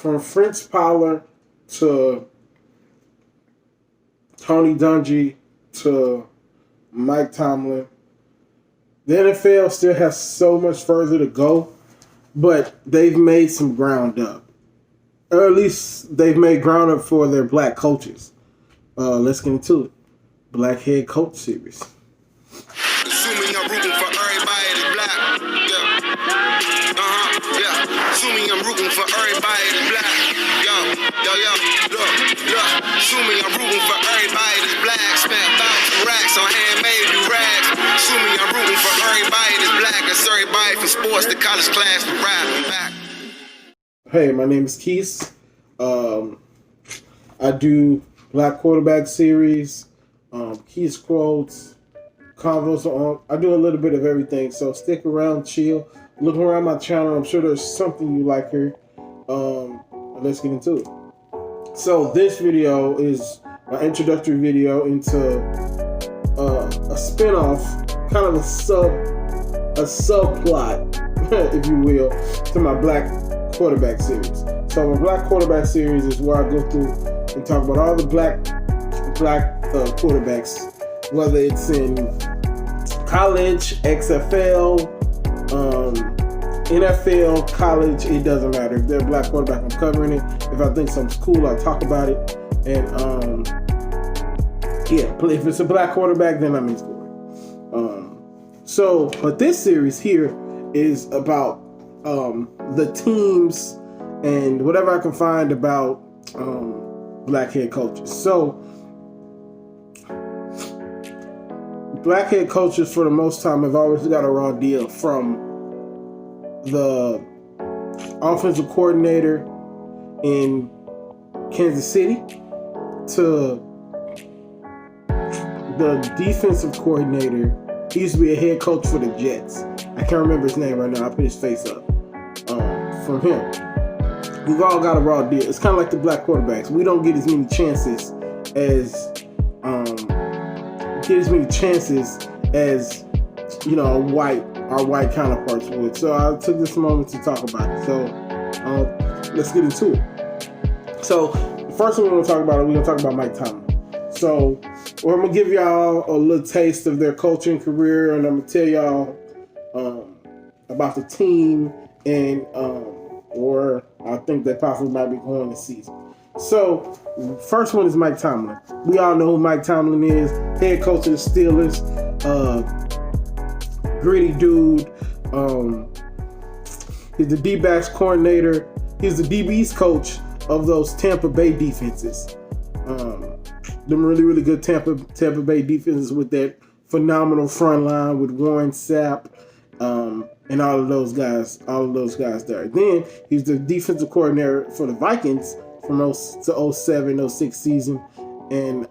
from French Pollard to Tony Dungy to Mike Tomlin, the NFL still has so much further to go, but they've made some ground up. Or at least they've made ground up for their black coaches. Let's get into it. Black Head Coach Series. Assuming I'm rooting for everybody that's black. Yeah. Assuming I'm rooting for everybody that's black. Look. Assuming I'm rooting for everybody that's black. Spent thousands of racks on handmade new rags. Assuming I'm rooting for everybody that's black. That's everybody from sports to college class to rap and back. Hey, my name is Keith. I do Black Quarterback Series, Keith Quotes, Convos on. I do a little bit of everything, so stick around, chill. Look around my channel. I'm sure there's something you like here. Let's get into it. So this video is my introductory video into a spinoff, kind of a subplot, if you will, to my Black Quarterback Series. So my Black Quarterback Series is where I go through and talk about all the black quarterbacks, whether it's in college, XFL, NFL, college, it doesn't matter. If they're a black quarterback, I'm covering it. If I think something's cool, I'll talk about it. And if it's a black quarterback, then I'm into it. But this series here is about the teams and whatever I can find about black head coaches. So black head coaches for the most time have always got a raw deal, from the offensive coordinator in Kansas City to the defensive coordinator. He used to be a head coach for the Jets. I can't remember his name right now. I'll put his face up. From him, we've all got a raw deal. It's kind of like the black quarterbacks. We don't get as many chances as our white counterparts would. So I took this moment to talk about it. So let's get into it. So the first thing we're going to talk about, we're going to talk about Mike Tomlin. So I'm going to give y'all a little taste of their coaching career, and I'm going to tell y'all about the team and where I think they possibly might be going this season. So first one is Mike Tomlin. We all know who Mike Tomlin is. Head coach of the Steelers. Gritty dude. He's the D-backs coordinator. He's the DBs coach of those Tampa Bay defenses. Them really good Tampa Bay defenses with that phenomenal front line with Warren Sapp, and all of those guys there. Then he's the defensive coordinator for the Vikings from 07-06 season, and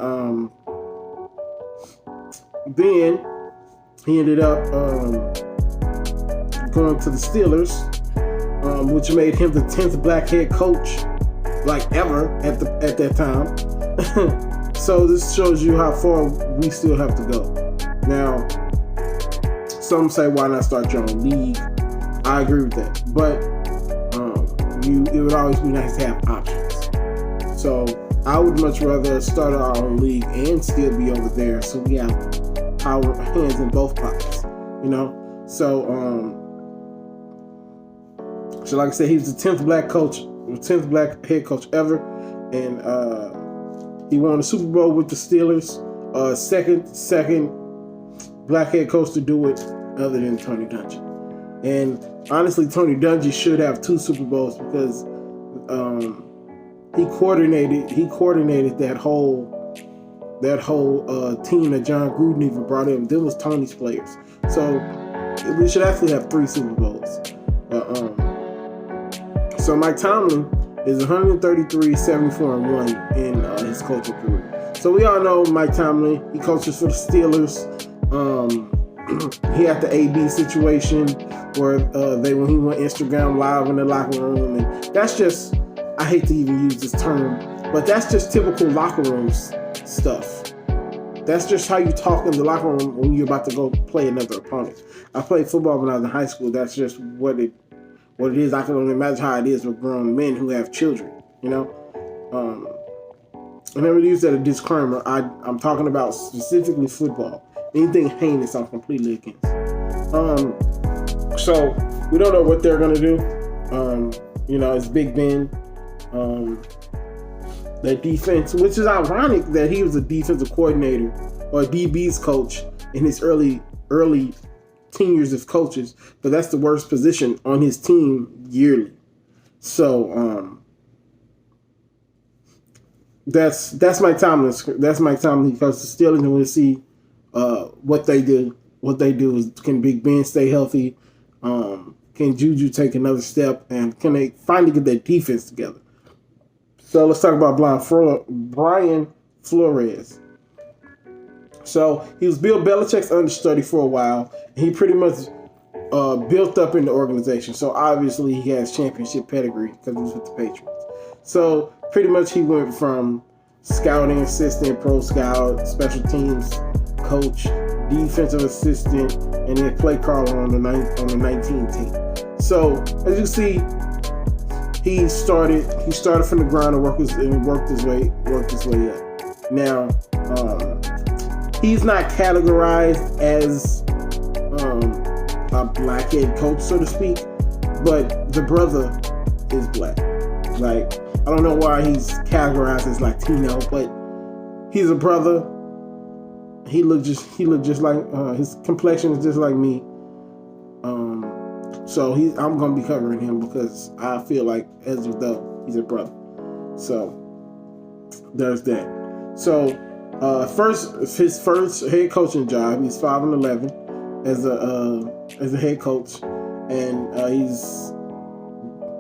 then he ended up going to the Steelers, which made him the 10th black head coach ever at that time. So this shows you how far we still have to go. Now, some say, why not start your own league? I agree with that, but it would always be nice to have options. So I would much rather start our own league and still be over there, so we have our hands in both pockets, So like I said, he was the 10th black head coach ever, and he won the Super Bowl with the Steelers. Second black head coach to do it, other than Tony Dungy. And honestly, Tony Dungy should have 2 Super Bowls, because he coordinated that whole team that John Gruden even brought in. Them was Tony's players. So we should actually have 3 Super Bowls. So Mike Tomlin is 133, 74-1 in his coaching career. So we all know Mike Tomlin. He coaches for the Steelers. He had the AB situation where when he went Instagram live in the locker room, and that's just, I hate to even use this term, but that's just typical locker room stuff. That's just how you talk in the locker room when you're about to go play another opponent. I played football when I was in high school. That's just what what it is. I can only imagine how it is with grown men who have children, you know. I never use that as a disclaimer. I'm talking about specifically football. Anything heinous, I'm completely against. So we don't know what they're gonna do. You know, it's Big Ben. That defense, which is ironic that he was a defensive coordinator or a DB's coach in his early teen years of coaches, but that's the worst position on his team yearly. So that's Mike Tomlin. That's Mike Tomlin because the Steelers, and we'll see what they do. What they do is, can Big Ben stay healthy? Can Juju take another step? And can they finally get their defense together? So let's talk about Brian Flores. So he was Bill Belichick's understudy for a while. And he pretty much built up in the organization. So obviously he has championship pedigree because he was with the Patriots. So pretty much he went from scouting assistant, pro scout, special teams coach, defensive assistant, and then play caller on the 19 team. So as you see, he started from the ground and worked his way up. Now, he's not categorized as a black head coach, so to speak, but the brother is black. Like, I don't know why he's categorized as Latino, but he's a brother. He looked just like his complexion is just like me. So I'm gonna be covering him because I feel like as though he's a brother. So there's that. So his first head coaching job, he's 5-11 as a head coach, and he's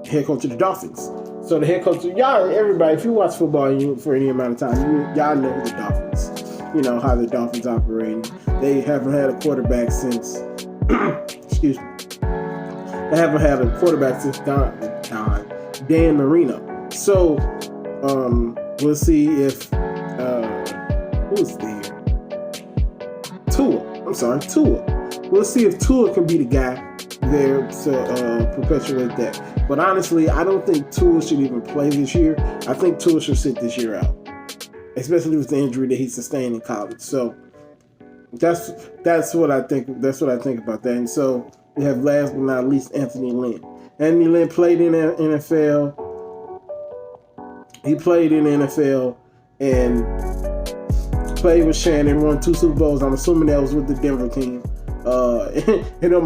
head coach of the Dolphins. So the head coach, everybody, if you watch football for any amount of time, y'all know the Dolphins. You know how the Dolphins operate. They haven't had a quarterback since excuse me. They haven't had a quarterback since Dan Marino. So we'll see if who's there? Tua. We'll see if Tua can be the guy there to perpetuate that. But honestly, I don't think Tua should even play this year. I think Tua should sit this year out, especially with the injury that he sustained in college. So that's what I think. That's what I think about that. And so we have last but not least Anthony Lynn. Anthony Lynn played in the NFL. He played in the NFL and played with Shannon. Won 2 Super Bowls. I'm assuming that was with the Denver team. And on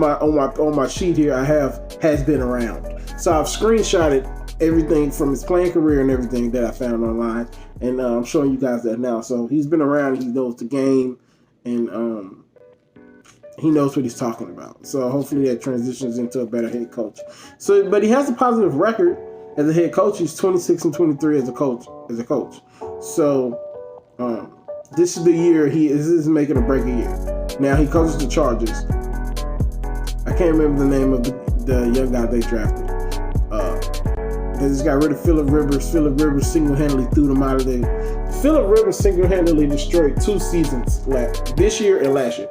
my sheet here, I have has been around. So I've screenshotted everything from his playing career and everything that I found online, and I'm showing you guys that now. So he's been around. He knows the game, and he knows what he's talking about. So hopefully that transitions into a better head coach. So, but he has a positive record as a head coach. He's 26-23 as a coach. So this is the year this is making a break a year. Now he coaches the Chargers. I can't remember the name of the young guy they drafted. They just got rid of Phillip Rivers. Phillip Rivers single-handedly threw them out of there. Phillip Rivers single-handedly destroyed 2 seasons this year and last year.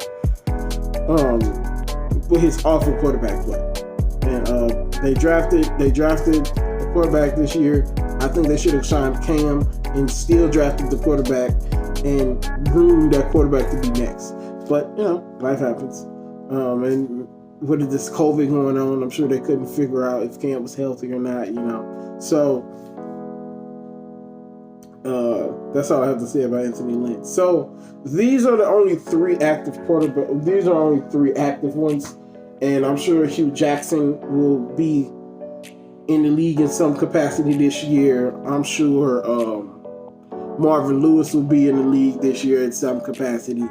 With his awful quarterback play. And they drafted a quarterback this year. I think they should have signed Cam and still drafted the quarterback and groomed that quarterback to be next. But, life happens. And with this COVID going on, I'm sure they couldn't figure out if Cam was healthy or not, So, that's all I have to say about Anthony Lynn. So, these are the only 3 active quarterbacks. These are only 3 active ones. And I'm sure Hugh Jackson will be in the league in some capacity this year. I'm sure Marvin Lewis will be in the league this year in some capacity.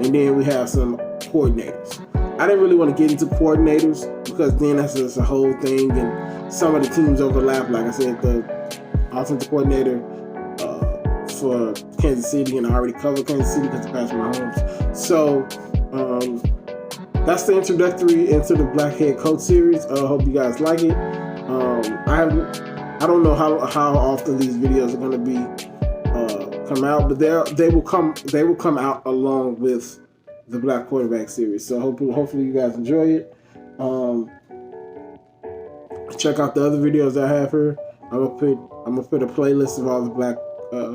And then we have some coordinators. I didn't really want to get into coordinators because then that's just a whole thing, and some of the teams overlap. Like I said, the offensive coordinator for Kansas City, and I already covered Kansas City because of Patrick Mahomes. So that's the introductory into the Black Head Coach series. I hope you guys like it. I don't know how often these videos are going to be come out, but they will come out along with the Black Quarterback series. So hopefully you guys enjoy it. check out the other videos I have here. I'm gonna put a playlist of all the Black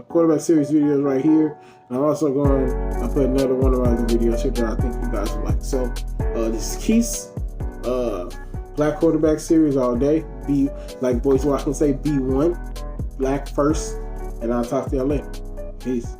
Quarterback Series videos right here. And I'm also going to put another one of my other videos here that I think you guys will like. So this is Keith, Black Quarterback Series all day. Be like Boyce Watkins say, be one, black first. And I'll talk to y'all later. Peace.